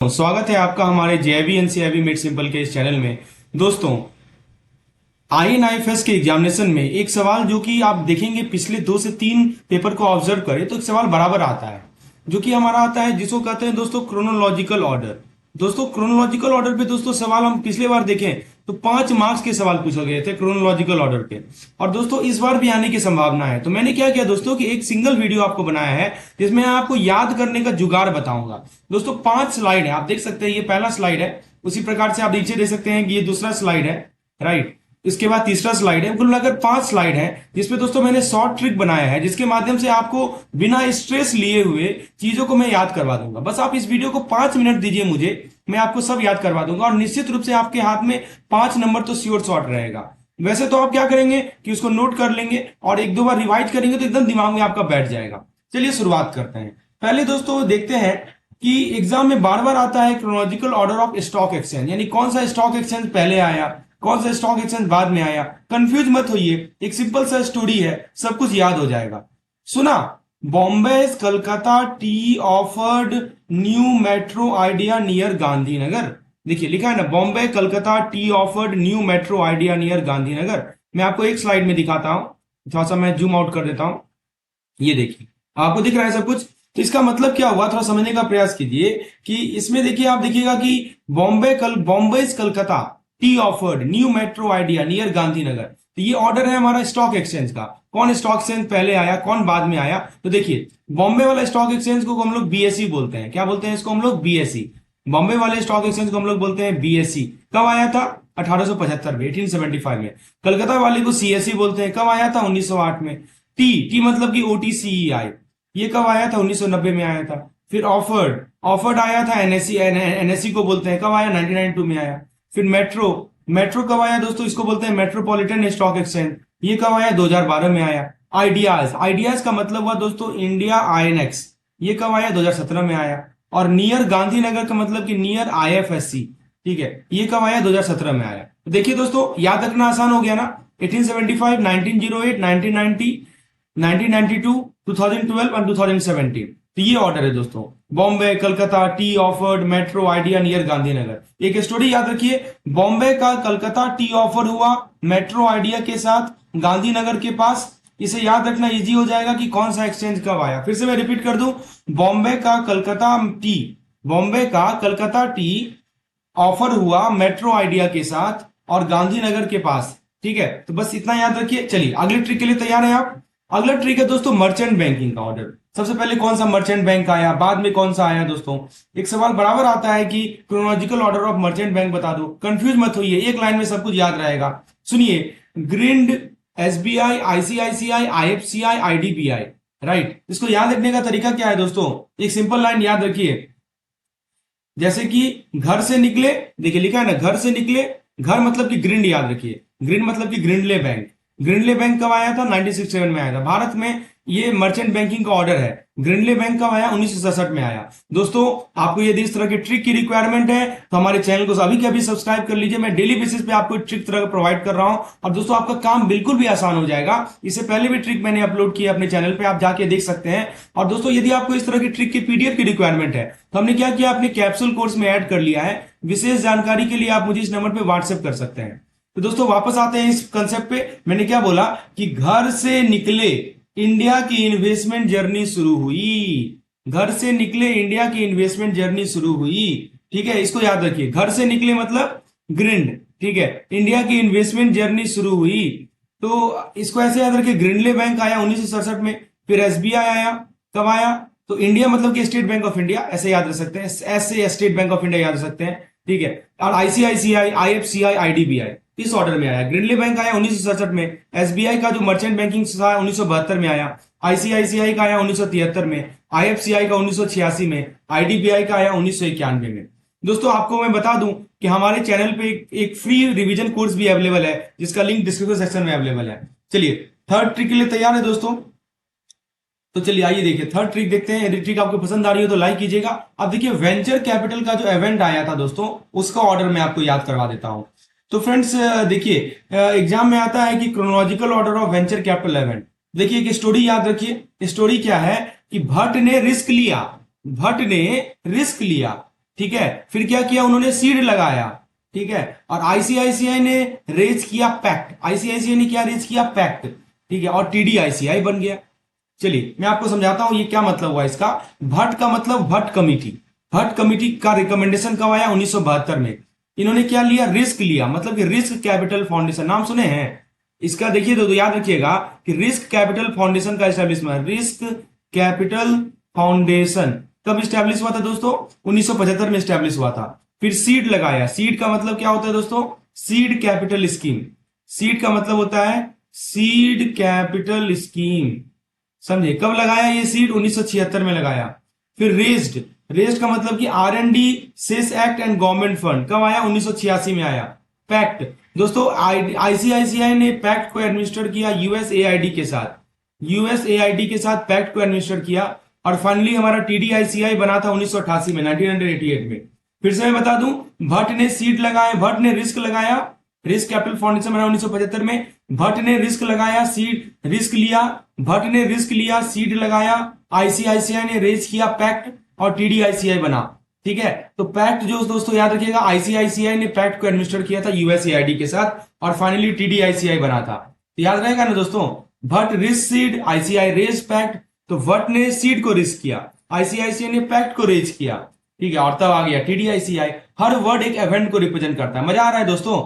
स्वागत है आपका हमारे जेबी एनसीआईबी मेड सिंपल के इस चैनल में। दोस्तों, आईएनआईएफएस के एग्जामिनेशन में एक सवाल जो कि आप देखेंगे पिछले 2 से 3 पेपर को ऑब्जर्व करें तो एक सवाल बराबर आता है जो कि हमारा आता है जिसको कहते हैं दोस्तों क्रोनोलॉजिकल ऑर्डर। दोस्तों क्रोनोलॉजिकल ऑर्डर पे दोस्तों सवाल हम पिछले बार देखें तो 5 मार्क्स के सवाल पूछे गए थे क्रोनोलॉजिकल ऑर्डर पे, और दोस्तों इस बार भी आने की संभावना है। तो मैंने क्या किया दोस्तों कि एक सिंगल वीडियो आपको बनाया है जिसमें आपको याद करने का जुगाड़ बताऊंगा। दोस्तों 5 स्लाइड है, आप देख सकते हैं ये पहला स्लाइड है, उसी प्रकार से आप नीचे देख सकते हैं कि ये दूसरा स्लाइड है, राइट। इसके बाद तीसरा स्लाइड है, कुल मिलाकर 5 स्लाइड है जिसमें दोस्तों मैंने शॉर्ट ट्रिक बनाया है जिसके माध्यम से आपको बिना स्ट्रेस लिए हुए चीजों को मैं याद करवा दूंगा। बस आप इस वीडियो को 5 मिनट दीजिए मुझे, मैं आपको सब याद करवा दूंगा और निश्चित रूप से आपके हाथ में 5 नंबर तो श्योर शॉर्ट रहेगा। वैसे तो आप क्या करेंगे कि उसको नोट कर लेंगे और 1-2 बार रिवाइज करेंगे तो एकदम दिमाग में आपका बैठ जाएगा। चलिए शुरुआत करते हैं। पहले दोस्तों देखते हैं कि एग्जाम में बार बार आता है chronological order of stock exchange, यानी कौन सा स्टॉक एक्सचेंज पहले आया, कौन सा स्टॉक एक्सचेंज बाद में आया। कंफ्यूज मत होइए, एक सिंपल सा स्टोरी है, सब कुछ याद हो जाएगा। सुना, Bombay Calcutta T offered new metro idea near Gandhinagar. देखिए लिखा है ना, Bombay Calcutta T offered new metro idea near Gandhinagar. मैं आपको एक स्लाइड में दिखाता हूं, थोड़ा सा मैं जूम आउट कर देता हूं। ये देखिए आपको दिख रहा है सब कुछ। तो इसका मतलब क्या हुआ, थोड़ा समझने का प्रयास कीजिए कि इसमें देखिए, आप देखिएगा कि Bombay Calcutta T offered new metro idea near Gandhinagar. तो ये ऑर्डर है हमारा स्टॉक एक्सचेंज का, कौन स्टॉक एक्सचेंज पहले आया कौन बाद में आया। तो देखिए बॉम्बे वाला स्टॉक एक्सचेंज को हम लोग बीएसई बोलते हैं। क्या बोलते हैं इसको हम लोग? बीएसई। बॉम्बे वाले स्टॉक एक्सचेंज को हम लोग बोलते हैं बीएसई। कब आया था? 1875 में, 1875 में। कलकत्ता वाले को सीएसई बोलते हैं। कब आया था? 1908 में। टी मतलब कि ओटीसीई, ये कब आया था? 1990 में आया था। फिर ऑफर्ड, ऑफर्ड आया था एनएससी, एनएससी को बोलते हैं। कब आया? 1992 में आया। फिर मेट्रो, मेट्रो कब आया दोस्तों? इसको बोलते हैं मेट्रोपॉलिटन स्टॉक एक्सचेंज। ये कब आया? 2012 में आया। आइडियाज, आइडियाज का मतलब हुआ दोस्तों इंडिया आईएनएक्स। ये कब आया? 2017 में आया। और नियर गांधीनगर का मतलब कि नियर आईएफएससी, ठीक है, ये कब आया? 2017 में आया। तो देखिए दोस्तों याद रखना आसान हो गया ना। 1875, 1908, 1990, 1992, 2012 और 2017। तो ये ऑर्डर है दोस्तों, Bombay Calcutta T offered metro idea near Gandhinagar. एक स्टोरी याद रखिए, बॉम्बे का कलकत्ता टी ऑफर हुआ मेट्रो आइडिया के साथ गांधीनगर के पास। इसे याद रखना इजी हो जाएगा कि कौन सा एक्सचेंज कब आया। फिर से मैं रिपीट कर दूं, बॉम्बे का कलकत्ता टी, बॉम्बे का कलकत्ता टी ऑफर हुआ मेट्रो आइडिया के साथ और गांधीनगर के पास, ठीक है। तो बस इतना याद रखिए। चलिए अगले ट्रिक के लिए तैयार हैं आप? अगला ट्रिक है दोस्तों मर्चेंट बैंकिंग का ऑर्डर। सबसे पहले कौन सा मर्चेंट बैंक आया, बाद में कौन सा आया। दोस्तों एक सवाल बराबर आता है कि chronological order of merchant bank बता दो। कंफ्यूज मत होइए, एक लाइन में सब कुछ याद रहेगा। सुनिए, grind, SBI, ICICI, IFCI, IDBI, right. इसको याद रखने का तरीका क्या है दोस्तों? एक सिंपल लाइन याद रखिए, जैसे कि घर से निकले, देखिए लिखा है ना घर से निकले, घर मतलब कि ग्रिंड याद रखिए, ग्रिंड मतलब कि ग्रिंडले बैंक। ग्रिंडले बैंक कब आया था? 1967 में आया था। भारत में ये मर्चेंट बैंकिंग का ऑर्डर है। ग्रिंडले बैंक कब आया? 1967 में आया। दोस्तों आपको यदि इस तरह के ट्रिक की रिक्वायरमेंट है तो हमारे चैनल को अभी के अभी सब्सक्राइब कर लीजिए। मैं डेली बेसिस पे आपको ट्रिक तरह प्रोवाइड कर रहा हूं और दोस्तों आपका काम बिल्कुल भी आसान हो जाएगा। इससे पहले भी ट्रिक मैंने अपलोड किया अपने चैनल पे, आप जाके देख सकते हैं। और दोस्तों यदि आपको इस तरह की ट्रिक की पीडीएफ की रिक्वायरमेंट है तो हमने क्या किया, अपने कैप्सूल कोर्स में ऐड कर लिया है। विशेष जानकारी के लिए आप मुझे इस नंबर पर व्हाट्सएप कर सकते हैं। तो दोस्तों वापस आते हैं इस कंसेप्ट पे। मैंने क्या बोला कि घर से निकले इंडिया की इन्वेस्टमेंट जर्नी शुरू हुई। घर से निकले इंडिया की इन्वेस्टमेंट जर्नी शुरू हुई, ठीक है। इसको याद रखिए, घर से निकले मतलब ग्रिंड, ठीक है, इंडिया की इन्वेस्टमेंट जर्नी शुरू हुई। तो इसको ऐसे याद रखिए, ग्रिंडले बैंक आया 1967 में। फिर एसबीआई आया, कब आया? तो इंडिया मतलब कि स्टेट बैंक ऑफ इंडिया, ऐसे याद रख सकते हैं, ऐसे स्टेट बैंक ऑफ इंडिया याद रख सकते हैं, ठीक है। और आईसीआईसीआई, आईएफसीआई, आईडीबीआई इस ऑर्डर में आया। ग्रिंडले बैंक आया 1967 में। एसबीआई का जो मर्चेंट बैंकिंग था 1972 में आया। आईसीआईसीआई का आया 1973 में। आईएफसीआई का 1986 में। आईडीबीआई का आया 1991 में। दोस्तों आपको मैं बता दूं कि हमारे चैनल पे एक फ्री रिवीजन कोर्स भी अवेलेबल है जिसका लिंक डिस्क्रिप्शन सेक्शन में अवेलेबल है। चलिए थर्ड ट्रिक के लिए तैयार है दोस्तों? तो चलिए आइए देखिए थर्ड ट्रिक देखते हैं। यदि ट्रिक आपको पसंद आ रही हो तो लाइक कीजिएगा। अब देखिए वेंचर कैपिटल का जो इवेंट आया था दोस्तों, उसका ऑर्डर मैं आपको याद करवा देता हूं। तो फ्रेंड्स देखिए, एग्जाम में आता है कि chronological order of venture capital event. देखिए एक स्टोरी याद रखिए। स्टोरी क्या है कि भट्ट ने रिस्क लिया, भट्ट ने रिस्क लिया, ठीक है। फिर क्या किया उन्होंने, सीड लगाया, ठीक है। और आईसीआईसीआई ने रेज किया पैक्ट, आईसीआईसीआई ने क्या रेज किया, पैक्ट, ठीक है। और टीडीआईसीआई बन गया। चलिए मैं आपको समझाता हूं ये क्या मतलब हुआ इसका। भट्ट का मतलब भट्ट कमिटी, भट्ट कमिटी का रिकमेंडेशन कब आया, 1972 में। इन्होंने क्या लिया, रिस्क लिया, मतलब कि रिस्क कैपिटल फाउंडेशन, नाम सुने हैं इसका, देखिए तो याद रखिएगा कि रिस्क कैपिटल फाउंडेशन का एस्टेब्लिशमेंट, रिस्क कैपिटल फाउंडेशन कब स्टैब्लिश हुआ था दोस्तों, 1975 में स्टैब्लिश हुआ था। फिर सीड लगाया, सीड का मतलब क्या होता है दोस्तों, सीड कैपिटल स्कीम, सीड का मतलब होता है सीड कैपिटल स्कीम, समझे। कब लगाया ये सीड, 1976 में लगाया। फिर रेज्ड, रेज्ड का मतलब कि R and D cess act and government fund कब आया, 1986 में आया। पैक्ट दोस्तों, आईसीआईसीआई ने पैक्ट को एडमिनिस्टर किया यूएसएआईडी के साथ, यूएसएआईडी के साथ पैक्ट को एडमिनिस्टर किया। और फाइनली हमारा टीडीआईसीआई बना था 1988 में, 1988 में। फिर से मैं बता दूं, भट्ट ने सीड लगाया, भट्ट ने रिस्क लगाया, रिस्क कैपिटल फाउंडेशन बना 1975 में। भट्ट ने रिस्क लगाया, सीड रिस्क लिया, भट्ट ने रिस्क लिया, सीड लगाया, आईसीआईसीआई ने रेज किया पैक्ट, और टीडीआईसीआई बना, ठीक है। तो पैक्ट जो दोस्तों याद रखिएगा, आईसीआईसीआई ने पैक्ट को एडमिनिस्टर किया था यूएसएआईडी के साथ, और फाइनली टीडीआईसीआई बना था। तो याद रहेगा ना दोस्तों, Bhatt risk seed, ICI raise pact. तो भट्ट ने सीड को रिस्क किया, आईसीआईसीआई ने पैक्ट को रेज किया, ठीक है। और तब आ गया टीडीआईसीआई। हर वर्ड एक इवेंट को रिप्रेजेंट करता है। मजा आ रहा है दोस्तों,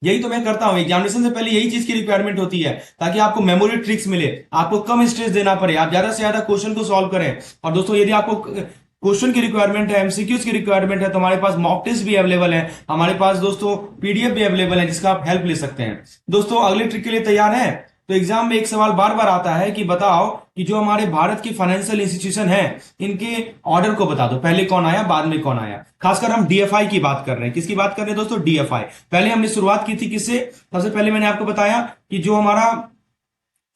यही तो मैं करता हूं एग्जामिनेशन से पहले, यही चीज की रिक्वायरमेंट होती है ताकि आपको मेमोरी ट्रिक्स मिले, आपको कम स्ट्रेस देना पड़े, आप ज्यादा से ज्यादा क्वेश्चन को सॉल्व करें। और दोस्तों यदि आपको क्वेश्चन की रिक्वायरमेंट है, एमसीक्यूज की रिक्वायरमेंट है, तो हमारे पास मॉक टेस्ट भी अवेलेबल है, हमारे पास दोस्तों पीडीएफ भी अवेलेबल है जिसका आप हेल्प ले सकते हैं। दोस्तों अगले ट्रिक के लिए तैयार है। तो एग्जाम में एक सवाल बार बार आता है कि बताओ कि जो हमारे भारत के फाइनेंशियल इंस्टीट्यूशन है इनके ऑर्डर को बता दो, पहले कौन आया बाद में कौन आया। खासकर हम डीएफआई की बात कर रहे हैं, किसकी बात कर रहे हैं दोस्तों, डीएफआई। पहले हमने शुरुआत की थी किससे, सबसे पहले मैंने आपको बताया कि जो हमारा,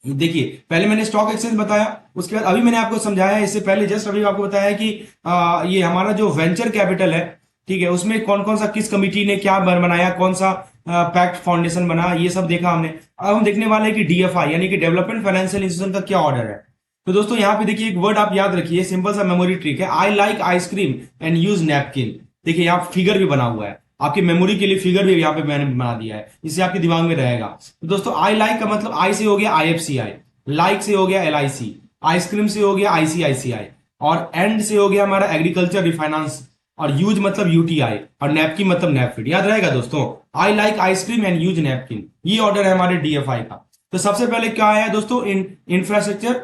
देखिए पहले मैंने स्टॉक एक्सचेंज बताया, उसके बाद अभी मैंने आपको समझाया, इससे पहले जस्ट अभी आपको बताया कि ये हमारा जो वेंचर कैपिटल है, ठीक है, उसमें कौन कौन सा, किस कमिटी ने क्या बनाया, कौन सा पैक्ट फाउंडेशन बना, ये सब देखा हमने। अब हम देखने वाले हैं कि डीएफआई यानी कि डेवलपमेंट फाइनेंशियल इंस्टीट्यूशन का क्या ऑर्डर है। तो दोस्तों यहाँ पे देखिए एक वर्ड आप याद रखिए, सिंपल सा मेमोरी ट्रिक है, I like ice cream and use napkin. देखिए यहाँ फिगर भी बना हुआ है, आपकी मेमोरी के लिए फिगर भी यहाँ पे मैंने बना दिया है, इससे आपके दिमाग में रहेगा। तो दोस्तों आई लाइक का मतलब आई से हो गया आईएफसीआई, लाइक से हो गया एलआईसी, आइसक्रीम से हो गया आईसीआईसीआई, और एंड से हो गया हमारा एग्रीकल्चर रिफाइनेंस, और यूज मतलब यूटीआई, और नैपकिन मतलब नैपफिड। याद रहेगा दोस्तों, I like ice cream and use napkin, ये ऑर्डर है हमारे डीएफआई का। तो सबसे पहले क्या आया दोस्तों, infrastructure,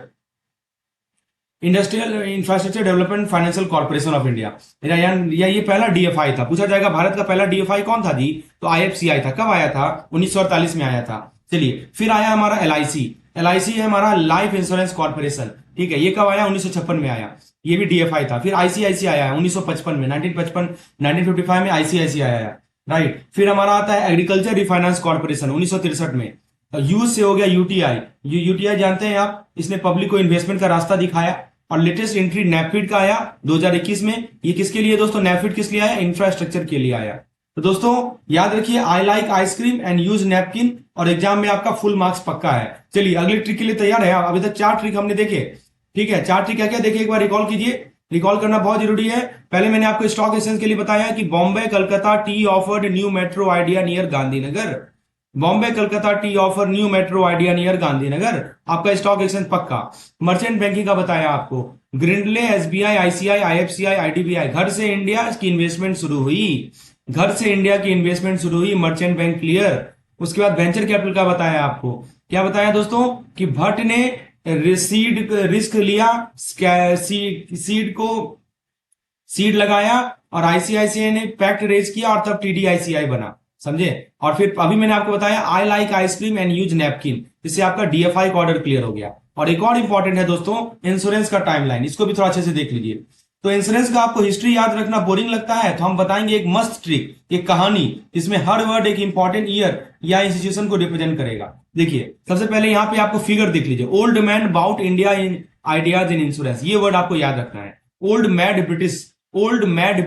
industrial infrastructure development financial corporation of India, या ये पहला डीएफआई था। पूछा जाएगा भारत का पहला डीएफआई कौन था जी, तो आईएफसीआई था। कब आया था, 1948 में आया था। चलिए फिर आया हमारा एलआईसी, एलआईसी है हमारा लाइफ इंश्योरेंस कॉर्पोरेशन, ठीक है, ये कब आया, 1956 में आया, ये भी डीएफआई था। फिर आईसीआईसीआई आया 1955 में, 1955 में आईसीआईसीआई आया, राइट। फिर हमारा आता है एग्रीकल्चर रिफाइनेंस कॉर्पोरेशन 1963 में। यूज से हो गया यूटीआई, यूटीआई जानते हैं आप, इसने पब्लिक को इन्वेस्टमेंट का रास्ता दिखाया। और लेटेस्ट एंट्री नैपफिड का आया 2021 में। ये किसके लिए दोस्तों, नैपफिड किस लिए आया, इंफ्रास्ट्रक्चर के लिए आया। तो दोस्तों याद रखिए I like ice cream and use napkin, और एग्जाम में आपका फुल मार्क्स पक्का है। चलिए अगले ट्रिक के लिए तैयार है। अभी तक 4 ट्रिक हमने देखे, ठीक है, 4 ट्रिक क्या क्या देखे, एक बार रिकॉल कीजिए, रिकॉल करना बहुत जरूरी है। पहले मैंने आपको स्टॉक एक्सचेंज के लिए बताया कि Bombay Calcutta T offered new metro idea near Gandhinagar, Bombay Calcutta T offer new metro idea near Gandhinagar, आपका स्टॉक एक्सचेंज पक्का। मर्चेंट बैंकिंग का बताया आपको, ग्रिंडले, एसबीआई, आईसीआई, आईएफसीआई, आईडीबीआई, घर से इंडिया की इन्वेस्टमेंट शुरू हुई, घर से इंडिया की इन्वेस्टमेंट शुरू हुई, मर्चेंट बैंक क्लियर। उसके बाद वेंचर कैपिटल का बताया आपको, क्या बताया दोस्तों, कि भट्ट ने रिस्क लिया, सीड लगाया, और आईसीआईसीआई ने पैक्ट रेज किया, और तब टीडीआईसीआई बना, समझे। और फिर अभी मैंने आपको बताया I like ice cream and use napkin, इससे आपका डीएफआई का ऑर्डर क्लियर हो गया। और एक और इंपॉर्टेंट है दोस्तों, इंश्योरेंस का टाइमलाइन, इसको भी थोड़ा अच्छे से देख लीजिए। तो इंश्योरेंस का आपको हिस्ट्री याद रखना बोरिंग लगता है, तो हम बताएंगे एक मस्त ट्रिक, एक कहानी, जिसमें हर वर्ड एक इंपॉर्टेंट ईयर या इंस्टीट्यूशन को रिप्रेजेंट करेगा। देखिए सबसे पहले यहाँ पे आपको फिगर देख लीजिए, old man bout India in ideas in insurance, ये वर्ड आपको याद रखना है। Old mad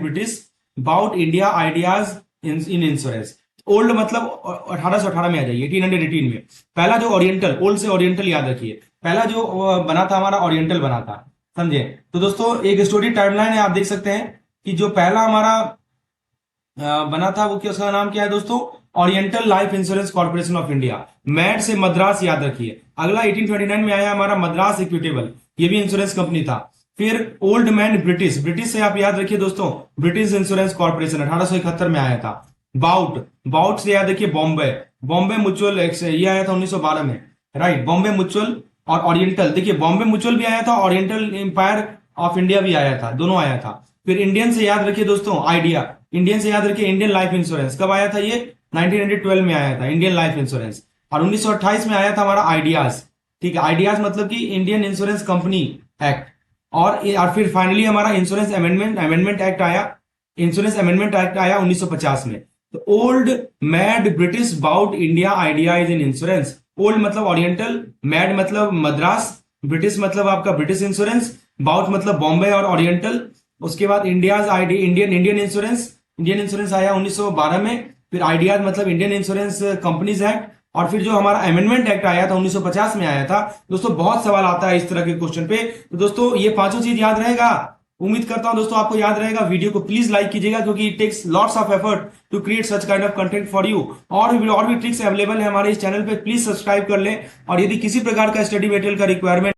British bout India ideas in insurance. Old मतलब 1818 में आ जाइए, 1818 में। पहला जो ओरिएंटल, ओल्ड से ओरिएंटल याद रखिए, पहला जो बना था हमारा ओरिएंटल बना था, समझे। तो दोस्तों एक स्टोरी टाइमलाइन है, आप देख सकते हैं कि जो पहला हमारा बना था वो क्या, उसका नाम क्या है दोस्तों, oriental life insurance corporation of India. Mad से मद्रास याद रखिए। अगला 1829 में आया हमारा मद्रास इक्विटेबल, ये भी इंश्योरेंस कंपनी था। फिर ओल्ड मैन ब्रिटिश, ब्रिटिश से आप याद रखिए दोस्तों, ब्रिटिश इंश्योरेंस कॉर्पोरेशन 1871 में आया था। बाउट, बाउट से याद रखिए बॉम्बे, बॉम्बे म्यूचुअल, ये आया था 1912 में, राइट। बॉम्बे म्यूचुअल और ओरिएंटल, देखिए बॉम्बे म्यूचुअल भी आया था, ओरिएंटल एम्पायर ऑफ इंडिया भी आया था, दोनों आया था। फिर इंडियन से याद रखिए दोस्तों आइडिया, इंडियन से याद रखिए इंडियन लाइफ इंश्योरेंस, कब आया था ये, 1912 में आया था इंडियन लाइफ इंश्योरेंस। और 1928 में आया था हमारा आइडियाज, ठीक है, आइडियाज मतलब कि इंडियन इंश्योरेंस कंपनी एक्ट। और फिर फाइनली हमारा इंश्योरेंस अमेंडमेंट एक्ट आया, इंश्योरेंस अमेंडमेंट एक्ट आया 1950 में। तो old mad British bout India ideas in insurance, old मतलब ओरिएंटल, मैड मतलब मद्रास, ब्रिटिश मतलब आपका ब्रिटिश इंश्योरेंस, बाउट मतलब बॉम्बे और ओरिएंटल। उसके बाद इंडियाज आईडी इंडियन इंश्योरेंस आया 1912 में। फिर आइडियाज मतलब इंडियन इंश्योरेंस कंपनीज एक्ट। और फिर जो हमारा अमेंडमेंट एक्ट आया था 1950 में आया था। दोस्तों बहुत सवाल आता है इस तरह के क्वेश्चन पे, तो दोस्तों ये पांचों चीज याद रहेगा, उम्मीद करता हूं दोस्तों आपको याद रहेगा। वीडियो को प्लीज लाइक कीजिएगा, क्योंकि it takes lots of effort to create such kind of content for you. और भी ट्रिक्स अवेलेबल है हमारे इस चैनल पे, प्लीज सब्सक्राइब कर लें। और यदि किसी प्रकार का स्टडी मटेरियल का रिक्वायरमेंट